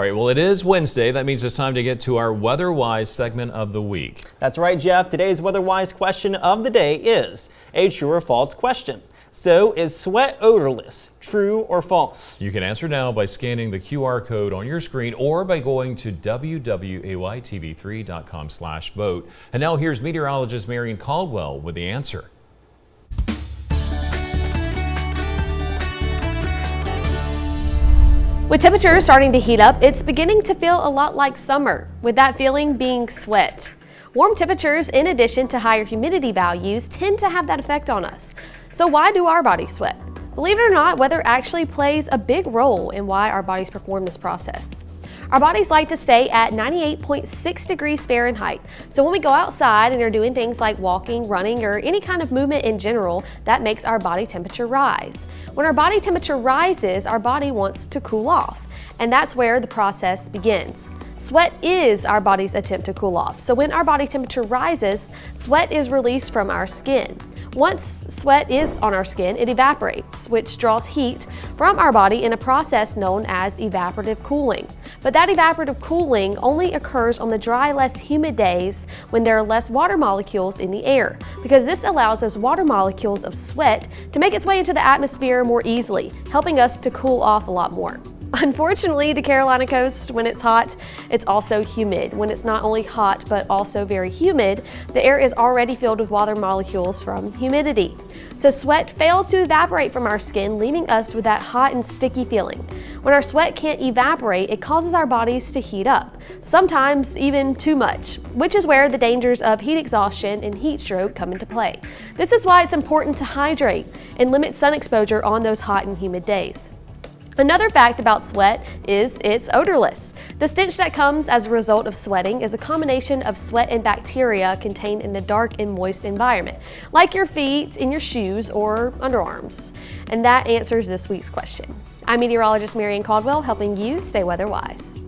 All right, well, it is Wednesday. That means it's time to get to our Weather-Wise segment of the week. That's right, Jeff. Today's Weather-Wise question of the day is a true or false question. So, is sweat odorless? True or false? You can answer now by scanning the QR code on your screen or by going to wwaytv3.com/vote. And now here's meteorologist Marion Caldwell with the answer. With temperatures starting to heat up, it's beginning to feel a lot like summer, with that feeling being sweat. Warm temperatures, in addition to higher humidity values, tend to have that effect on us. So why do our bodies sweat? Believe it or not, weather actually plays a big role in why our bodies perform this process. Our bodies like to stay at 98.6 degrees Fahrenheit. So when we go outside and are doing things like walking, running, or any kind of movement in general, that makes our body temperature rise. When our body temperature rises, our body wants to cool off. And that's where the process begins. Sweat is our body's attempt to cool off. So when our body temperature rises, sweat is released from our skin. Once sweat is on our skin, it evaporates, which draws heat from our body in a process known as evaporative cooling. But that evaporative cooling only occurs on the dry, less humid days when there are less water molecules in the air, because this allows those water molecules of sweat to make its way into the atmosphere more easily, helping us to cool off a lot more. Unfortunately, the Carolina coast, when it's hot, it's also humid. When it's not only hot, but also very humid, the air is already filled with water molecules from humidity. So sweat fails to evaporate from our skin, leaving us with that hot and sticky feeling. When our sweat can't evaporate, it causes our bodies to heat up, sometimes even too much, which is where the dangers of heat exhaustion and heat stroke come into play. This is why it's important to hydrate and limit sun exposure on those hot and humid days. Another fact about sweat is it's odorless. The stench that comes as a result of sweating is a combination of sweat and bacteria contained in a dark and moist environment, like your feet, in your shoes, or underarms. And that answers this week's question. I'm meteorologist Marion Caldwell, helping you stay weather-wise.